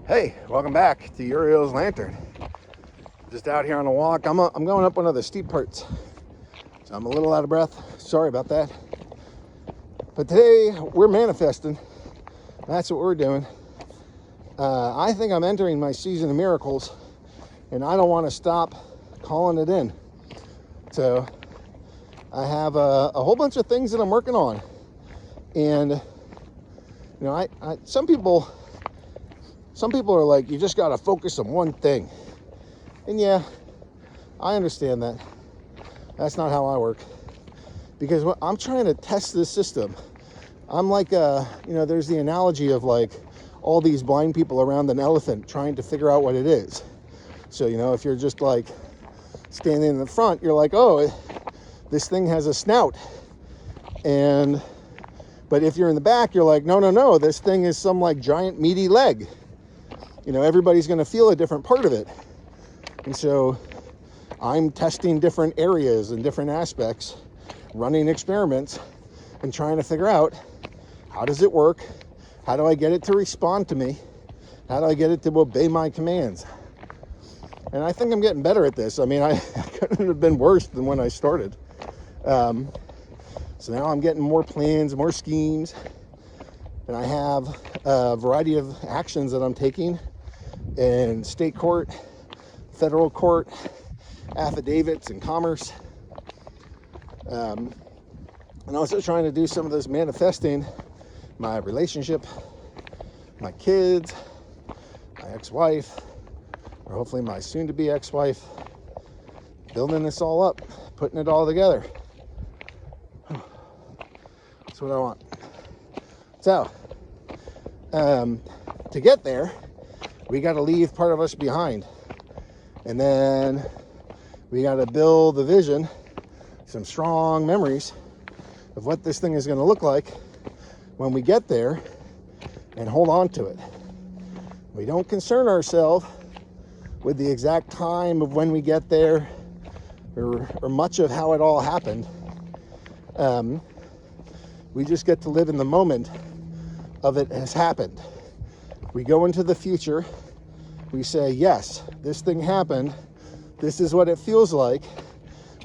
Hey, welcome back to Uriel's Lantern. Just out here on a walk. I'm going up one of the steep parts, so I'm a little out of breath. Sorry about that. But today we're manifesting. That's what we're doing. I think I'm entering my season of miracles, and I don't want to stop calling it in. So I have a whole bunch of things that I'm working on, and some people are like, you just got to focus on one thing. And yeah, I understand that. That's not how I work. Because I'm trying to test this system. I'm like, there's the analogy of like all these blind people around an elephant trying to figure out what it is. So, if you're just like standing in the front, you're like, oh, this thing has a snout. But if you're in the back, you're like, no, this thing is some like giant meaty leg. Everybody's going to feel a different part of it. And so I'm testing different areas and different aspects, running experiments and trying to figure out, how does it work? How do I get it to respond to me? How do I get it to obey my commands? And I think I'm getting better at this. I mean, I couldn't have been worse than when I started. So now I'm getting more plans, more schemes, and I have a variety of actions that I'm taking in state court, federal court, affidavits, and commerce. And also trying to do some of this manifesting, my relationship, my kids, my ex-wife, or hopefully my soon-to-be ex-wife, building this all up, putting it all together. That's what I want. So, to get there, we got to leave part of us behind. And then we got to build the vision, some strong memories of what this thing is going to look like when we get there, and hold on to it. We don't concern ourselves with the exact time of when we get there or much of how it all happened. We just get to live in the moment of it has happened. We go into the future. We say, yes, this thing happened. This is what it feels like.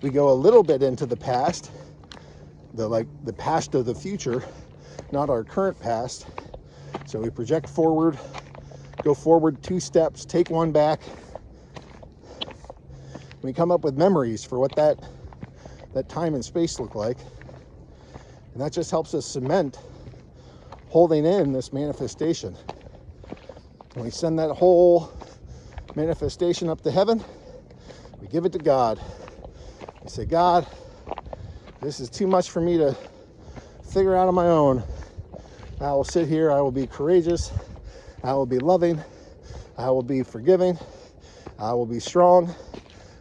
We go a little bit into the past, the past of the future, not our current past. So we project forward, go forward 2 steps, take 1 back. We come up with memories for what that time and space look like. And that just helps us cement holding in this manifestation. And we send that whole manifestation up to heaven. We give it to God. We say, God, this is too much for me to figure out on my own. I will sit here. I will be courageous. I will be loving. I will be forgiving. I will be strong.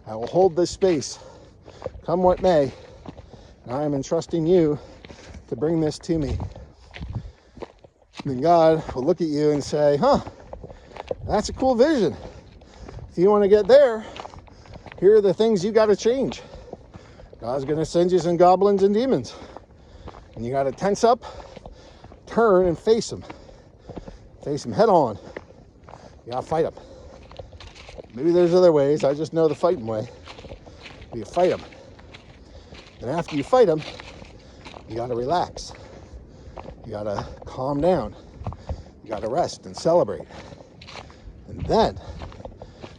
I will hold this space, come what may. And I am entrusting you to bring this to me. And then God will look at you and say, that's a cool vision. If you want to get there, here are the things you got to change. God's going to send you some goblins and demons. And you got to tense up, turn, and face them. Face them head on. You got to fight them. Maybe there's other ways. I just know the fighting way. You fight them. And after you fight them, you got to relax. You got to calm down. You got to rest and celebrate. And then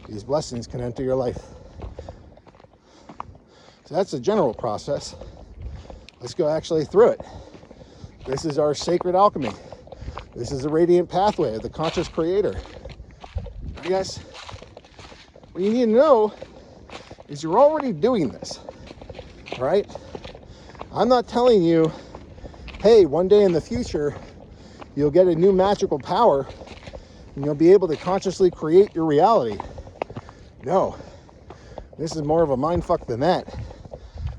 these blessings can enter your life. So that's the general process. Let's go actually through it. This is our sacred alchemy. This is the radiant pathway of the conscious creator. You guys, what you need to know is you're already doing this, right? I'm not telling you, hey, one day in the future, you'll get a new magical power and you'll be able to consciously create your reality. No, this is more of a mind fuck than that.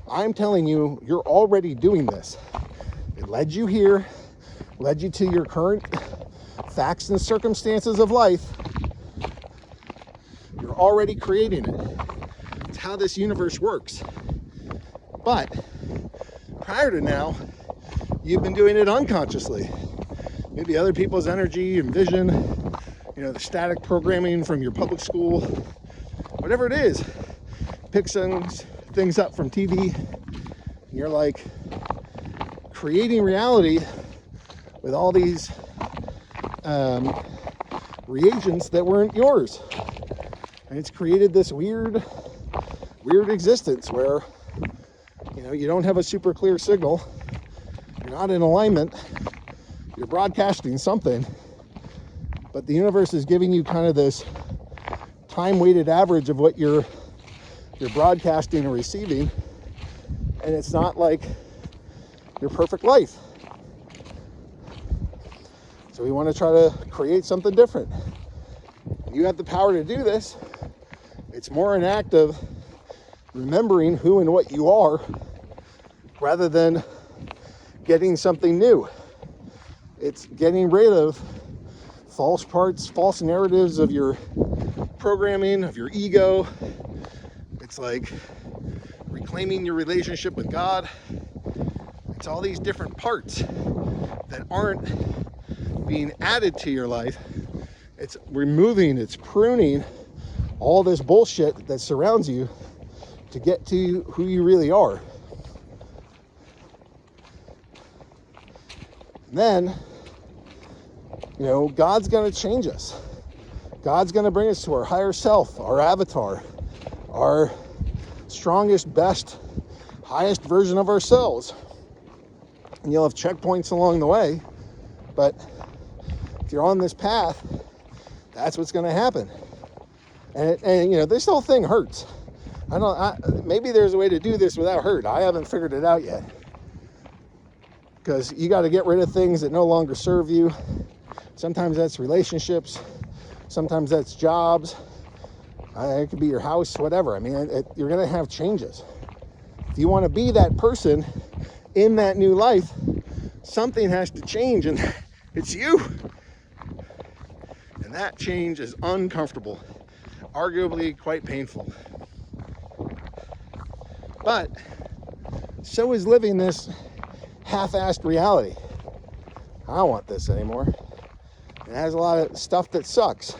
I'm telling you, you're already doing this. It led you here, led you to your current facts and circumstances of life. You're already creating it. It's how this universe works. But prior to now, you've been doing it unconsciously. Maybe other people's energy and vision the static programming from your public school, whatever it is. Pick some things up from TV, and you're like creating reality with all these reagents that weren't yours. And it's created this weird existence where, you don't have a super clear signal, you're not in alignment, you're broadcasting something, but the universe is giving you kind of this time-weighted average of what you're broadcasting or receiving, and it's not like your perfect life. So we want to try to create something different. You have the power to do this. It's more an act of remembering who and what you are rather than getting something new. It's getting rid of false parts, false narratives of your programming, of your ego. It's like reclaiming your relationship with God. It's all these different parts that aren't being added to your life. It's removing, it's pruning all this bullshit that surrounds you to get to who you really are. And then, God's going to change us. God's going to bring us to our higher self, our avatar, our strongest, best, highest version of ourselves. And you'll have checkpoints along the way, but if you're on this path, that's what's going to happen. And this whole thing hurts. Maybe there's a way to do this without hurt. I haven't figured it out yet. Because you got to get rid of things that no longer serve you. Sometimes that's relationships. Sometimes that's jobs. It could be your house, whatever. You're going to have changes. If you want to be that person in that new life, something has to change, and it's you. And that change is uncomfortable, arguably quite painful. But so is living this half-assed reality. I don't want this anymore. It has a lot of stuff that sucks.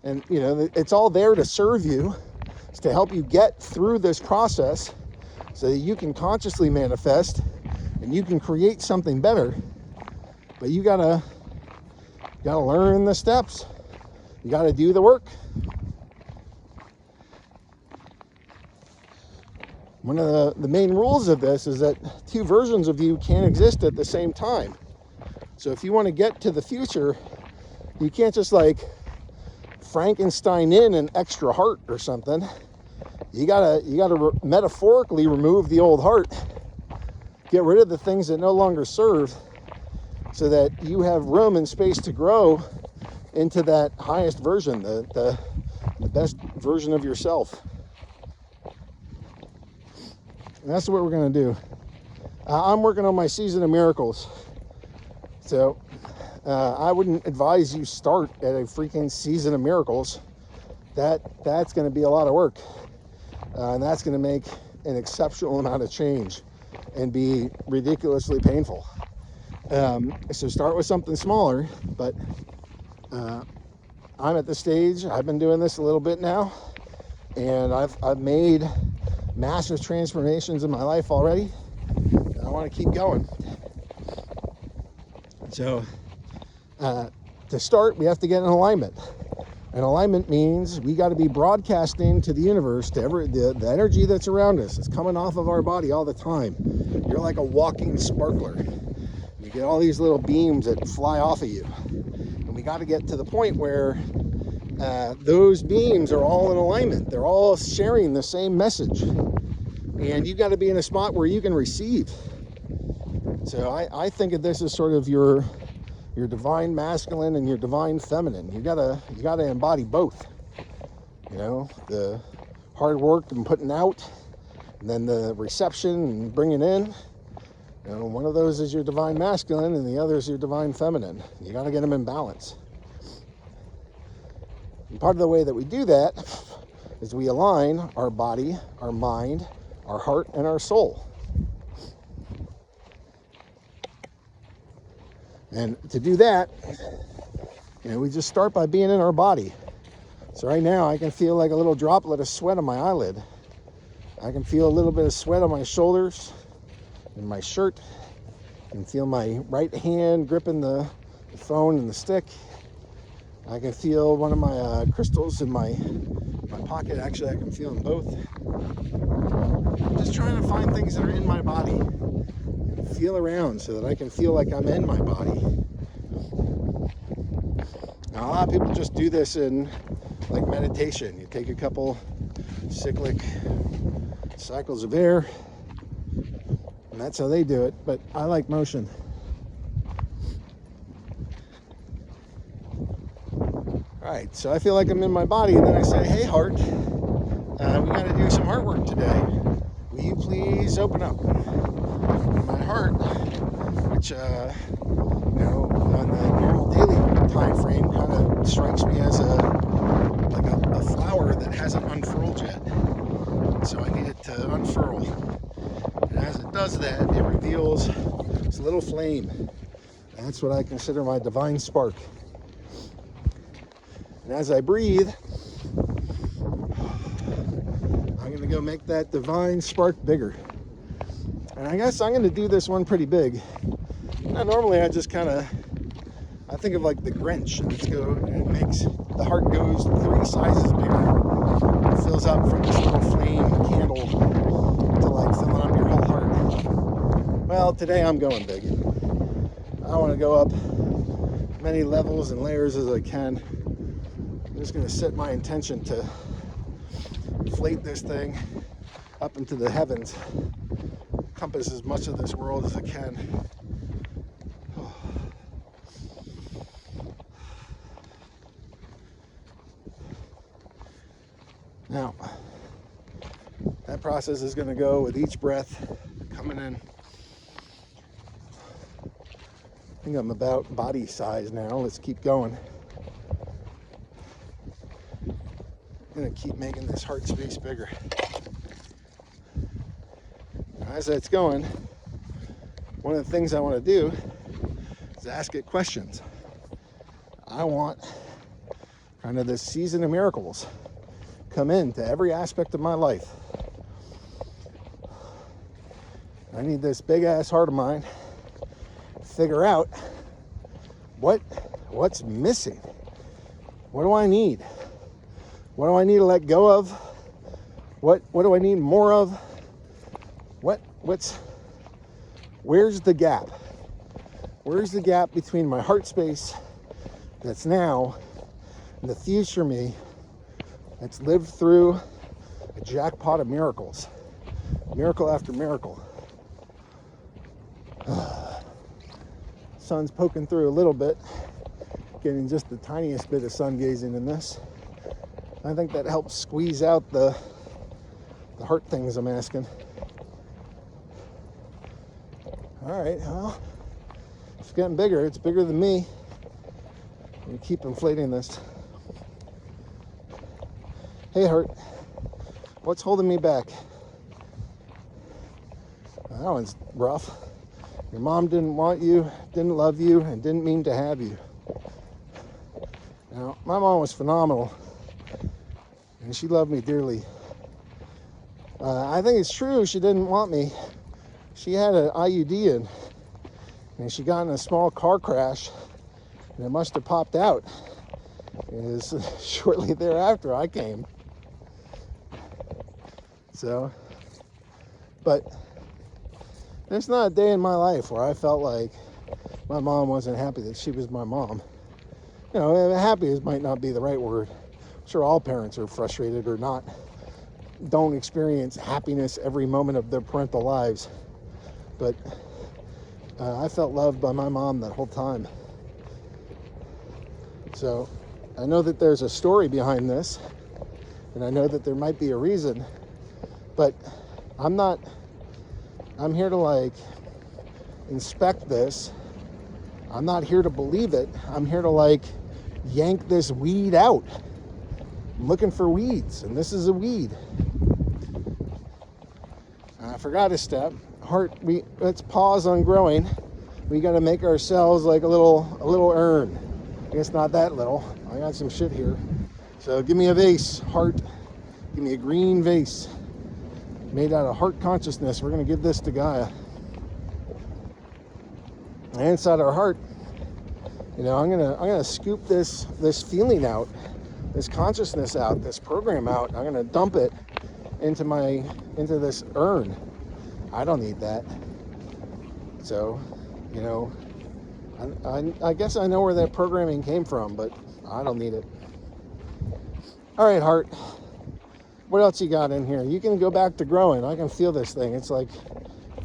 And, it's all there to serve you. It's to help you get through this process so that you can consciously manifest and you can create something better. But you gotta learn the steps. You gotta do the work. One of the main rules of this is that two versions of you can't exist at the same time. So if you want to get to the future, you can't just like Frankenstein in an extra heart or something. You gotta metaphorically remove the old heart, get rid of the things that no longer serve, so that you have room and space to grow into that highest version, the best version of yourself. And that's what we're going to do. I'm working on my season of miracles. So I wouldn't advise you start at a freaking season of miracles. That's going to be a lot of work. And that's going to make an exceptional amount of change and be ridiculously painful. So start with something smaller, but I'm at the stage, I've been doing this a little bit now, and I've made massive transformations in my life already. And I want to keep going. So to start, we have to get in alignment. And alignment means we got to be broadcasting to the universe, to the energy that's around us. It's coming off of our body all the time. You're like a walking sparkler. You get all these little beams that fly off of you. And we got to get to the point where those beams are all in alignment. They're all sharing the same message. And you got to be in a spot where you can receive. So I think of this as sort of your divine masculine and your divine feminine. You gotta embody both. The hard work and putting out, and then the reception and bringing in. One of those is your divine masculine and the other is your divine feminine. You got to get them in balance. And part of the way that we do that is we align our body, our mind, our heart, and our soul. And to do that, We just start by being in our body. So right now I can feel like a little droplet of sweat on my eyelid. I can feel a little bit of sweat on my shoulders and my shirt. I can feel my right hand gripping the phone and the stick. I can feel one of my crystals in my pocket. Actually, I can feel them both. I'm just trying to find things that are in my body and feel around so that I can feel like I'm in my body. Now, a lot of people just do this in like meditation. You take a couple cyclic cycles of air, and that's how they do it, but I like motion. All right, so I feel like I'm in my body, and then I say, hey, heart, we got to do some heart work today. Will you please open up? My heart, which, on the normal daily time frame, kind of strikes me as a flower that hasn't unfurled yet. So I need it to unfurl. And as it does that, it reveals this little flame. That's what I consider my divine spark. And as I breathe, I'm going to go make that divine spark bigger. And I guess I'm going to do this one pretty big. Now, normally I just I think of like the Grinch, and it makes the heart goes 3 sizes bigger. It fills up from this little flame candle to like filling up your whole heart. Well, today I'm going big. I want to go up many levels and layers as I can. I'm just going to set my intention to inflate this thing up into the heavens, encompass as much of this world as I can. Now, that process is going to go with each breath coming in. I think I'm about body size now. Let's keep going. I'm going to keep making this heart space bigger. As that's going, one of the things I want to do is ask it questions. I want kind of this season of miracles come into every aspect of my life. I need this big ass heart of mine to figure out what's missing. What do I need? What do I need to let go of? What do I need more of? Where's the gap? Where's the gap between my heart space that's now and the future me that's lived through a jackpot of miracles, miracle after miracle? Sun's poking through a little bit, getting just the tiniest bit of sun gazing in this. I think that helps squeeze out the heart things I'm asking. All right, well, it's getting bigger. It's bigger than me. We keep inflating this. Hey, heart, what's holding me back? That one's rough. Your mom didn't want you, didn't love you, and didn't mean to have you. Now, my mom was phenomenal, and she loved me dearly. I think it's true she didn't want me. She had an IUD in, and she got in a small car crash, and it must have popped out. It was shortly thereafter I came. So, but there's not a day in my life where I felt like my mom wasn't happy that she was my mom. Happy might not be the right word. I'm sure all parents are frustrated or not, don't experience happiness every moment of their parental lives. But I felt loved by my mom that whole time. So I know that there's a story behind this, and I know that there might be a reason, but I'm here to inspect this. I'm not here to believe it. I'm here to yank this weed out. I'm looking for weeds, and this is a weed. I forgot a step. Heart, let's pause on growing. We got to make ourselves like a little urn. We guess not that little. I got some shit here. So give me a vase, heart. Give me a green vase made out of heart consciousness. We're going to give this to Gaia. And inside our heart, I'm gonna scoop this feeling out, this consciousness out, this program out. I'm gonna dump it into this urn. I don't need that. So, I guess I know where that programming came from, but I don't need it. All right, heart. What else you got in here? You can go back to growing. I can feel this thing. It's like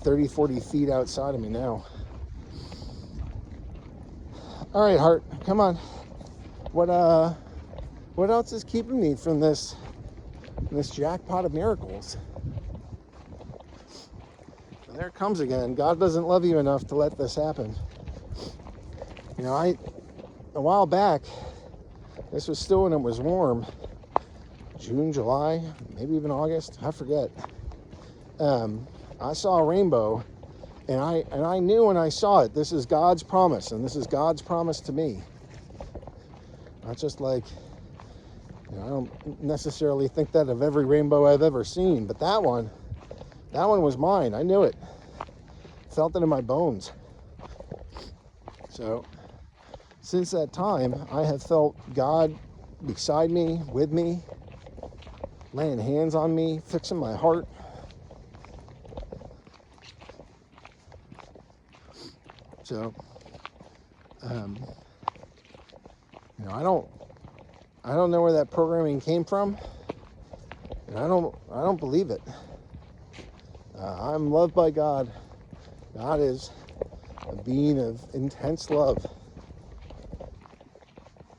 30, 40 feet outside of me now. All right, heart, come on. What else is keeping me from this jackpot of miracles? And there it comes again. God doesn't love you enough to let this happen. A while back, this was still when it was warm, June, July, maybe even August, I forget. I saw a rainbow. And I knew when I saw it, this is God's promise, and this is God's promise to me. Not just like, I don't necessarily think that of every rainbow I've ever seen, but that one was mine. I knew it. Felt it in my bones. So, since that time, I have felt God beside me, with me, laying hands on me, fixing my heart. So, I don't know where that programming came from, and I don't believe it. I'm loved by God. God is a being of intense love.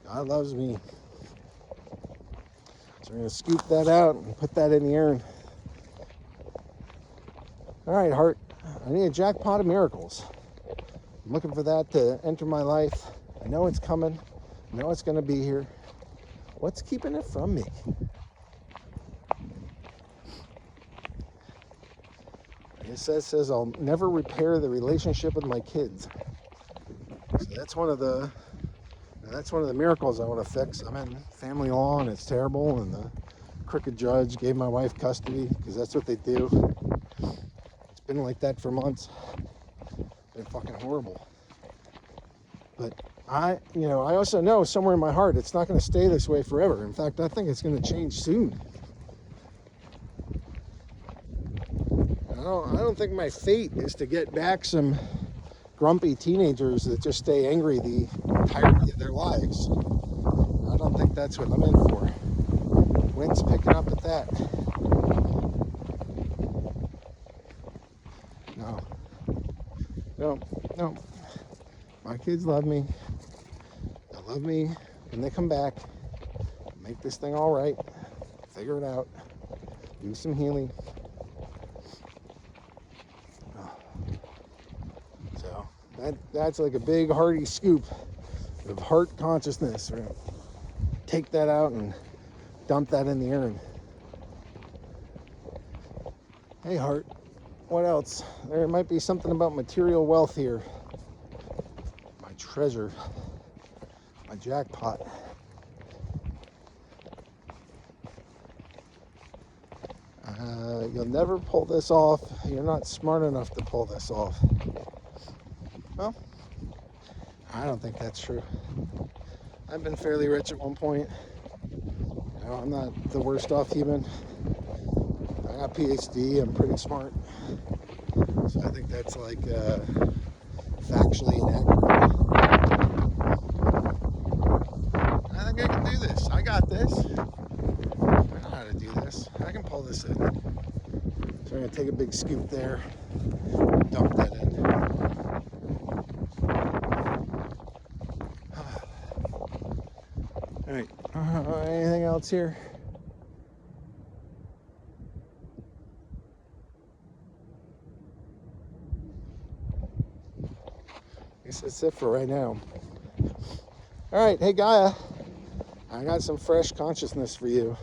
God loves me. So we're going to scoop that out and put that in the urn. All right, heart. I need a jackpot of miracles. I'm looking for that to enter my life. I know it's coming. I know it's going to be here. What's keeping it from me? It says I'll never repair the relationship with my kids. So that's one of the miracles I want to fix. I'm in family law and it's terrible, and the crooked judge gave my wife custody because that's what they do. It's been like that for months. Been fucking horrible. But I also know somewhere in my heart it's not going to stay this way forever. In fact, I think it's going to change soon. I don't think my fate is to get back some grumpy teenagers that just stay angry the entirety of their lives. I don't think that's what I'm in for. Wind's picking up at that. No. My kids love me. They'll love me when they come back. Make this thing all right. Figure it out. Do some healing. So that's like a big hearty scoop of heart consciousness. We're gonna take that out and dump that in the urn. Hey, heart. What else? There might be something about material wealth here. My treasure. My jackpot. You'll never pull this off. You're not smart enough to pull this off. Well, I don't think that's true. I've been fairly rich at one point. I'm not the worst off human. I got a PhD. I'm pretty smart. So I think that's like factually inaccurate. I think I can do this. I got this. I know how to do this. I can pull this in. So I'm going to take a big scoop there, dump that in. All right. Anything else here? I guess that's it for right now. All right. Hey, Gaia. I got some fresh consciousness for you.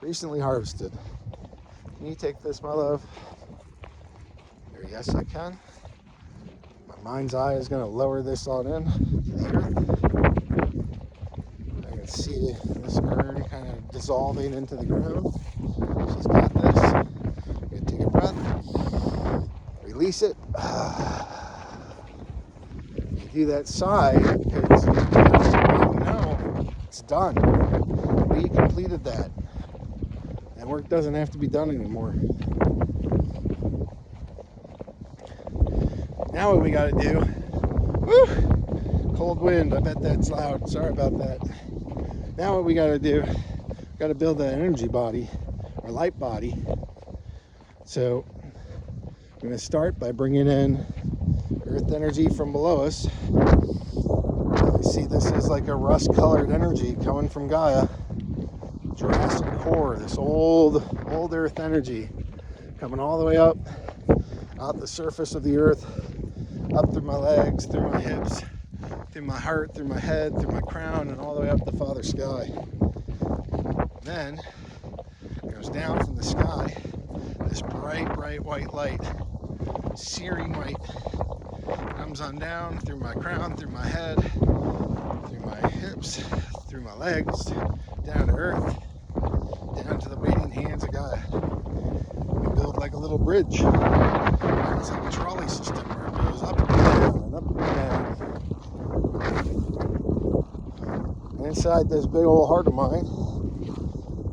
Recently harvested. Can you take this, my love? There, yes, I can. My mind's eye is going to lower this on in to the earth. can see this urn kind of dissolving into the ground. She's got this. I'm gonna take a breath, release it. Do that sigh because you know it's done. We completed that. That work doesn't have to be done anymore. Now what we got to do? Woo! Cold wind. I bet that's loud. Sorry about that. Now what we got to do? Got to build an energy body, or light body. So I'm going to start by bringing in earth energy from below us. You see this is like a rust-colored energy coming from Gaia. Jurassic core, this old earth energy coming all the way up, out the surface of the earth, up through my legs, through my hips, through my heart, through my head, through my crown, and all the way up to Father Sky. Then it goes down from the sky, this bright white light, searing white, comes on down through my crown, through my head, through my hips, through my legs, down to earth, down to the waiting hands of Gaia. We build like a little bridge. It's like a trolley system where it goes up and down and up and down. And inside this big old heart of mine,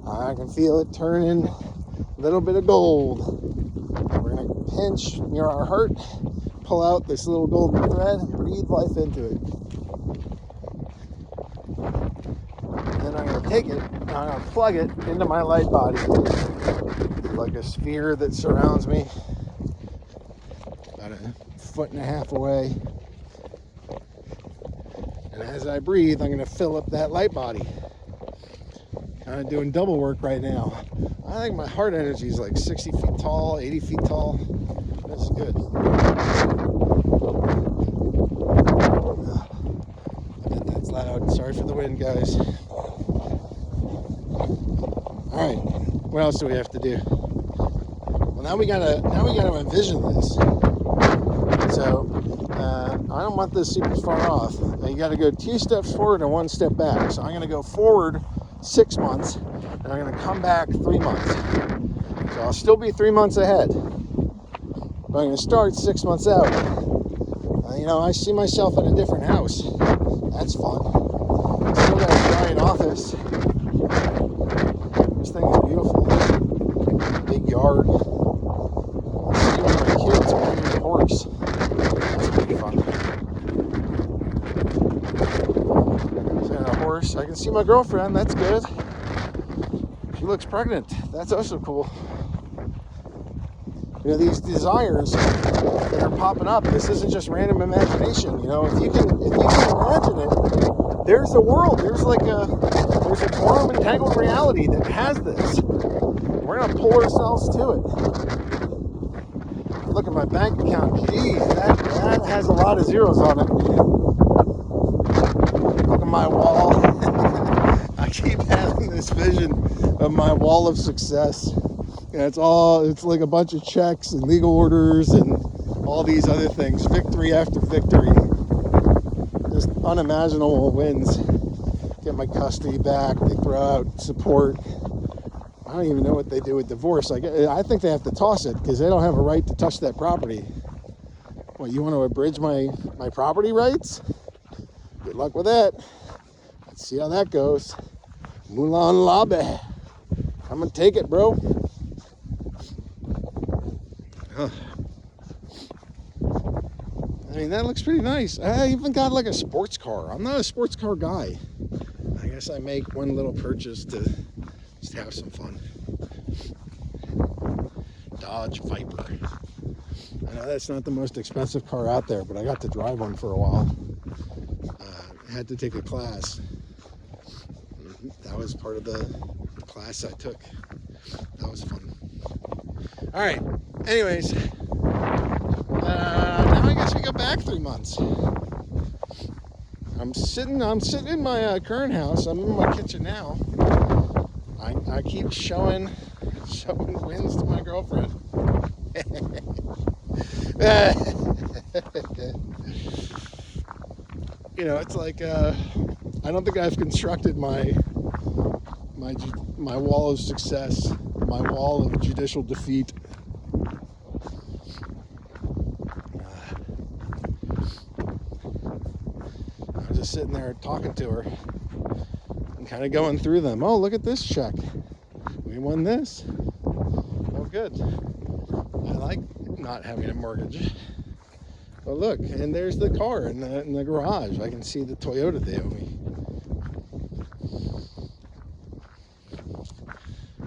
I can feel it turning a little bit of gold. We're going to pinch near our heart, pull out this little golden thread, and breathe life into it. Then I'm going to take it, and I'm going to plug it into my light body. It's like a sphere that surrounds me, about 1.5 feet away. And as I breathe, I'm going to fill up that light body. I'm doing double work right now. I think my heart energy is like 60 feet tall, 80 feet tall. That's good. I bet that's loud. Sorry for the wind, guys. All right, what else do we have to do? Well, now we gotta envision this. So I don't want this super far off. You got to go 2 steps forward and 1 step back. So I'm going to go forward 6 months, and I'm going to come back 3 months. So I'll still be 3 months ahead, but I'm going to start 6 months out. I see myself in a different house. That's fun. Still got a giant office. This thing is beautiful. Big yard. I see one of my kids riding a horse. That's pretty fun. So a horse. I can see my girlfriend. That's good. She looks pregnant. That's also cool. These desires that are popping up. This isn't just random imagination. If you can imagine it, there's a world. There's a quantum entangled reality that has this. We're gonna pull ourselves to it. Look at my bank account. Geez, that has a lot of zeros on it. Look at my wall. I keep having this vision of my wall of success. It's like a bunch of checks and legal orders and all these other things. Victory after victory. Just unimaginable wins. Get my custody back. They throw out support. I don't even know what they do with divorce. I think they have to toss it because they don't have a right to touch that property. Well, you want to abridge my property rights? Good luck with that. Let's see how that goes. Moulin Labe. I'm going to take it, bro. That looks pretty nice. I even got like a sports car. I'm not a sports car guy. I guess I make one little purchase to just have some fun. Dodge Viper. I know that's not the most expensive car out there, but I got to drive one for a while. I had to take a class. That was part of the class I took. That was fun. All right. Anyways, now I guess we go back 3 months. I'm sitting in my current house. I'm in my kitchen now. I keep showing wins to my girlfriend. It's like I don't think I've constructed my wall of success, my wall of judicial defeat. I'm just sitting there talking to her and kind of going through them. Oh, look at this check. We won this. Oh, good. I like not having a mortgage. Oh, look, and there's the car in the garage. I can see the Toyota they owe me.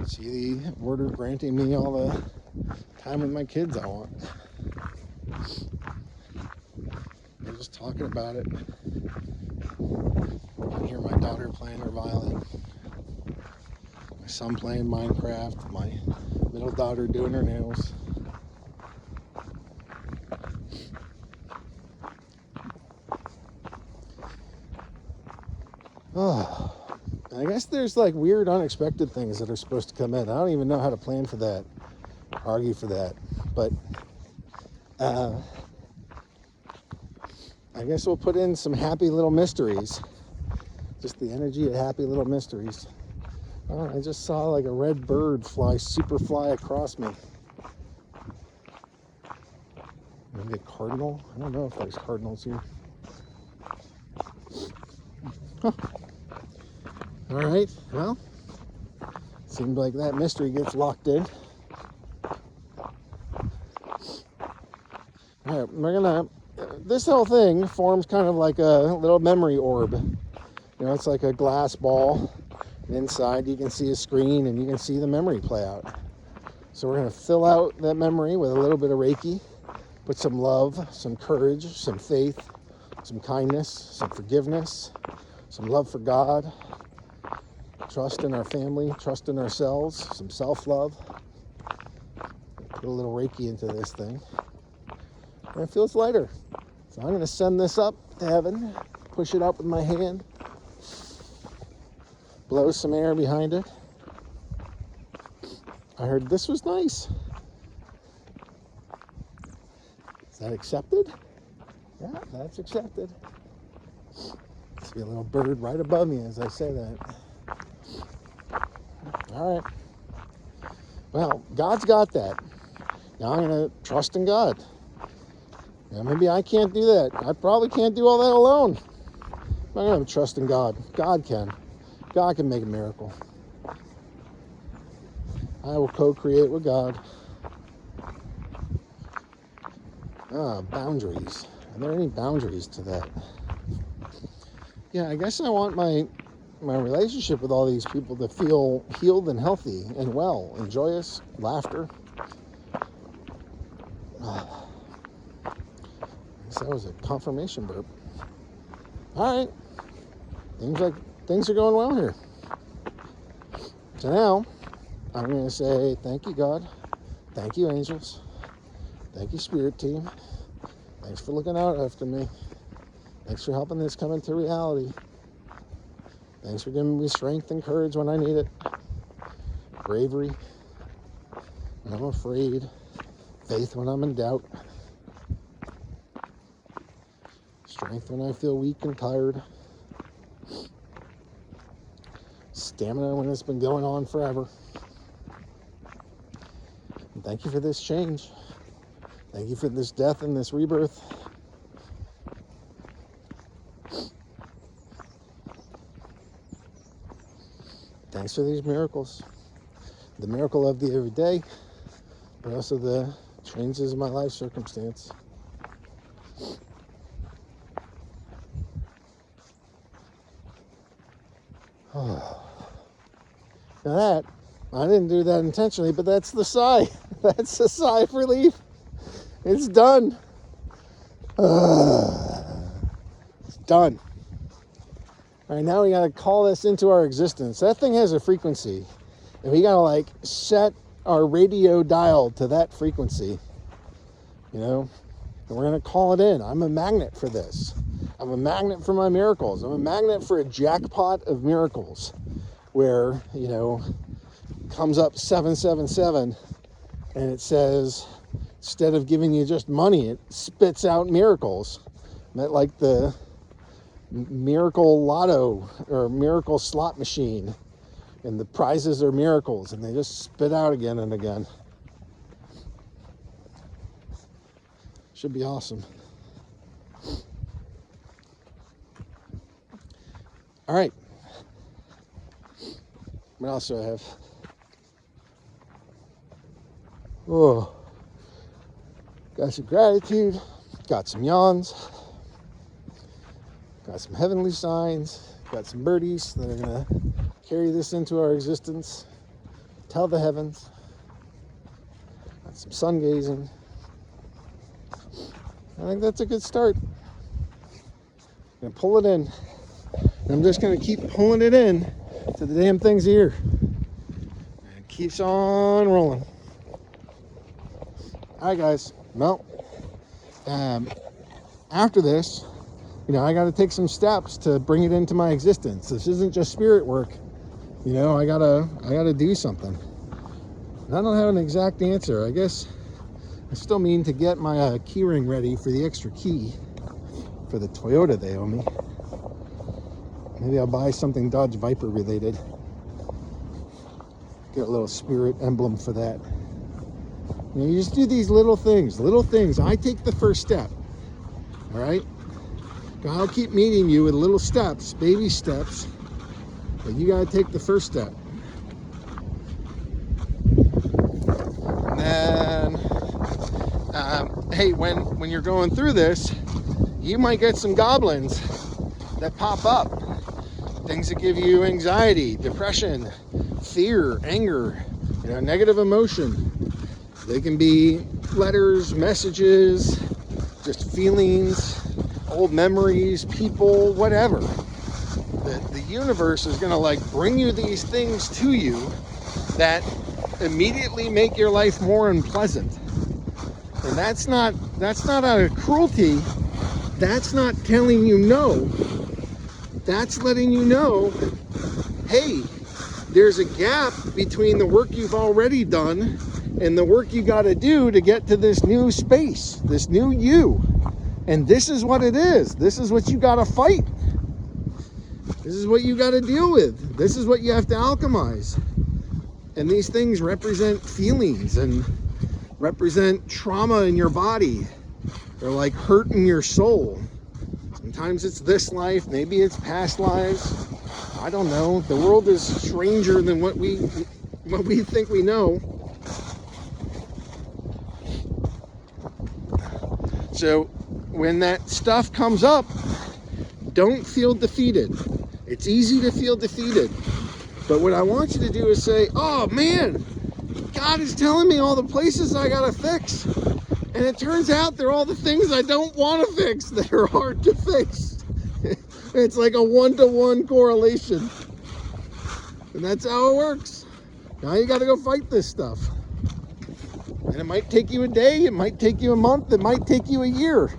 See the order granting me all the time with my kids I want. I'm just talking about it. I can hear my daughter playing her violin, my son playing Minecraft, my middle daughter doing her nails. Oh, I guess there's like weird, unexpected things that are supposed to come in. I don't even know how to plan for that, argue for that. But I guess we'll put in some happy little mysteries. Just the energy of happy little mysteries. Oh, I just saw like a red bird super fly across me. Maybe a cardinal? I don't know if there's cardinals here. Huh. All right, well, seems like that mystery gets locked in. All right, we're gonna, this whole thing forms kind of like a little memory orb. You know, it's like a glass ball, and inside you can see a screen and you can see the memory play out. So we're gonna fill out that memory with a little bit of Reiki, put some love, some courage, some faith, some kindness, some forgiveness, some love for God, trust in our family, trust in ourselves, some self-love. Put a little Reiki into this thing. And it feels lighter. So I'm going to send this up to heaven, push it up with my hand, blow some air behind it. I heard this was nice. Is that accepted? Yeah, that's accepted. See a little bird right above me as I say that. All right. Well, God's got that. Now I'm going to trust in God. Now maybe I can't do that. I probably can't do all that alone. I'm going to trust in God. God can. God can make a miracle. I will co-create with God. Boundaries. Are there any boundaries to that? Yeah, I guess I want my relationship with all these people to feel healed and healthy and well and joyous, laughter. I guess that was a confirmation burp. All right. Things are going well here. So now I'm going to say thank you, God. Thank you, angels. Thank you, spirit team. Thanks for looking out after me. Thanks for helping this come into reality. Thanks for giving me strength and courage when I need it. Bravery when I'm afraid. Faith when I'm in doubt. Strength when I feel weak and tired. Stamina when it's been going on forever. And thank you for this change. Thank you for this death and this rebirth. Thanks for these miracles. The miracle of the everyday, but also the changes in my life circumstance. Now that, I didn't do that intentionally, but that's the sigh. That's a sigh of relief. It's done. It's done. All right, now we got to call this into our existence. That thing has a frequency, and we got to like set our radio dial to that frequency, you know, and we're going to call it in. I'm a magnet for this. I'm a magnet for my miracles. I'm a magnet for a jackpot of miracles where, you know, comes up 777 and it says, instead of giving you just money, it spits out miracles. Like the miracle lotto or miracle slot machine, and the prizes are miracles, and they just spit out again and again. Should be awesome. All right. What else do I have? Oh, got some gratitude, got some yawns, got some heavenly signs, got some birdies that are gonna carry this into our existence, tell the heavens, got some sun gazing. I think that's a good start. I'm gonna pull it in. And I'm just gonna keep pulling it in to the damn thing's here. And it keeps on rolling. All right, guys. Well, after this, I got to take some steps to bring it into my existence. This isn't just spirit work. I gotta do something. And I don't have an exact answer. I guess I still mean to get my key ring ready for the extra key for the Toyota they owe me. Maybe I'll buy something Dodge Viper related. Get a little spirit emblem for that. You just do these little things. I take the first step. All right? I'll keep meeting you with little steps, baby steps. But you got to take the first step. And then, hey, when you're going through this, you might get some goblins that pop up. Things that give you anxiety, depression, fear, anger, negative emotion. They can be letters, messages, just feelings, old memories, people, whatever. The universe is going to bring you these things to you that immediately make your life more unpleasant. And that's not out of cruelty. That's not telling you no. That's letting you know, hey, there's a gap between the work you've already done and the work you got to do to get to this new space, this new you. And this is what it is. This is what you got to fight. This is what you got to deal with. This is what you have to alchemize. And these things represent feelings and represent trauma in your body. They're like hurt in your soul. Sometimes it's this life, maybe it's past lives. I don't know. The world is stranger than what we think we know. So when that stuff comes up, don't feel defeated. It's easy to feel defeated. But what I want you to do is say, oh man, God is telling me all the places I gotta fix. And it turns out they're all the things I don't want to fix that are hard to fix. It's like a 1-to-1 correlation. And that's how it works. Now you got to go fight this stuff. And it might take you a day, it might take you a month, it might take you a year.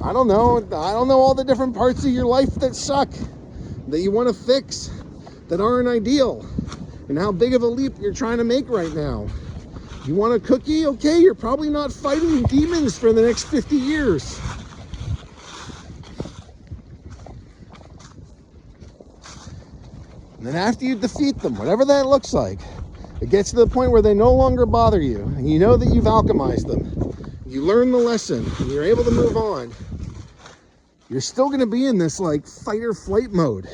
I don't know. I don't know all the different parts of your life that suck, that you want to fix, that aren't ideal, and how big of a leap you're trying to make right now. You want a cookie? Okay, you're probably not fighting demons for the next 50 years. And then after you defeat them, whatever that looks like, it gets to the point where they no longer bother you, and you know that you've alchemized them. You learn the lesson, and you're able to move on. You're still going to be in this fight or flight mode.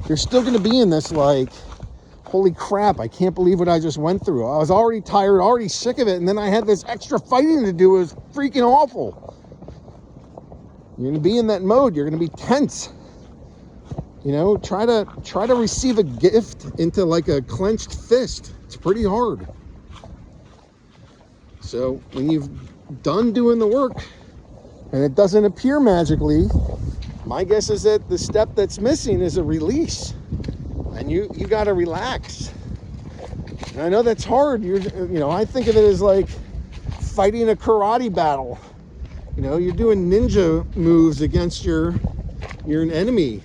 You're still going to be in this holy crap, I can't believe what I just went through. I was already tired, already sick of it, and then I had this extra fighting to do. It was freaking awful. You're going to be in that mode. You're going to be tense. Try to receive a gift into a clenched fist. It's pretty hard. So when you've done doing the work and it doesn't appear magically, my guess is that the step that's missing is a release. And you got to relax. And I know that's hard. I think of it as fighting a karate battle. You're doing ninja moves against your enemy.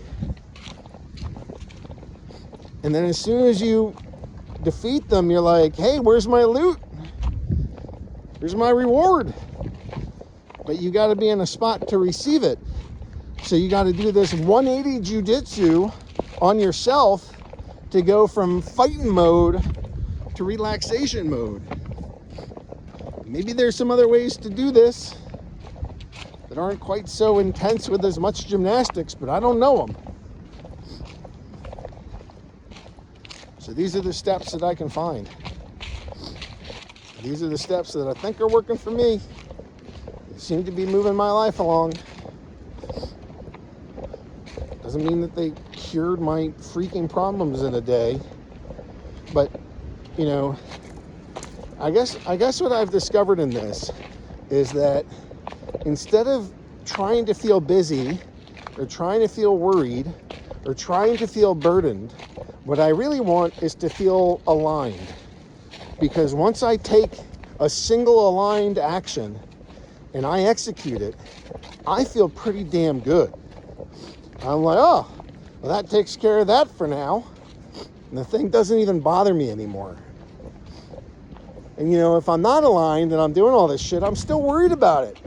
And then as soon as you defeat them, you're like, hey, where's my loot? Here's my reward. But you got to be in a spot to receive it. So you got to do this 180 jujitsu on yourself to go from fighting mode to relaxation mode. Maybe there's some other ways to do this that aren't quite so intense with as much gymnastics, but I don't know them. So these are the steps that I can find. These are the steps that I think are working for me. They seem to be moving my life along. Doesn't mean that they cured my freaking problems in a day, but you know, I guess what I've discovered in this is that instead of trying to feel busy or trying to feel worried or trying to feel burdened, what I really want is to feel aligned. Because once I take a single aligned action and I execute it, I feel pretty damn good. I'm like, oh, well, that takes care of that for now. And the thing doesn't even bother me anymore. And you know, if I'm not aligned and I'm doing all this shit, I'm still worried about it.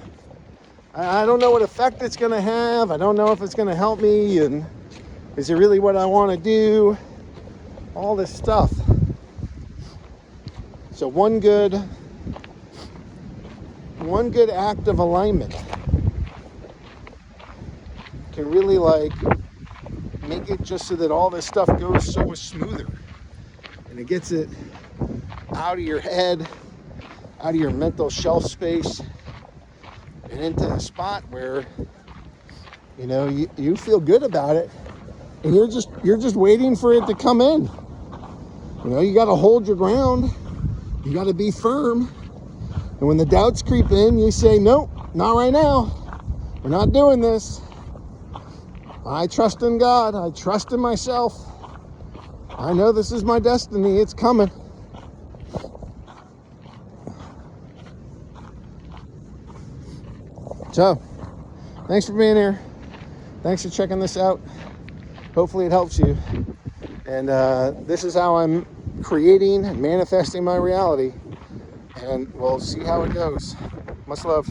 I don't know what effect it's going to have. I don't know if it's going to help me. And is it really what I want to do? All this stuff. So one good act of alignment can really like make it just so that all this stuff goes so much smoother, and it gets it out of your head, out of your mental shelf space, and into a spot where you know you feel good about it, and you're just waiting for it to come in. You know, you got to hold your ground, you got to be firm, and when the doubts creep in, you say, nope, not right now, we're not doing this. I trust in God. I trust in myself. I know this is my destiny. It's coming. So, thanks for being here. Thanks for checking this out. Hopefully it helps you. And this is how I'm creating and manifesting my reality. And we'll see how it goes. Much love.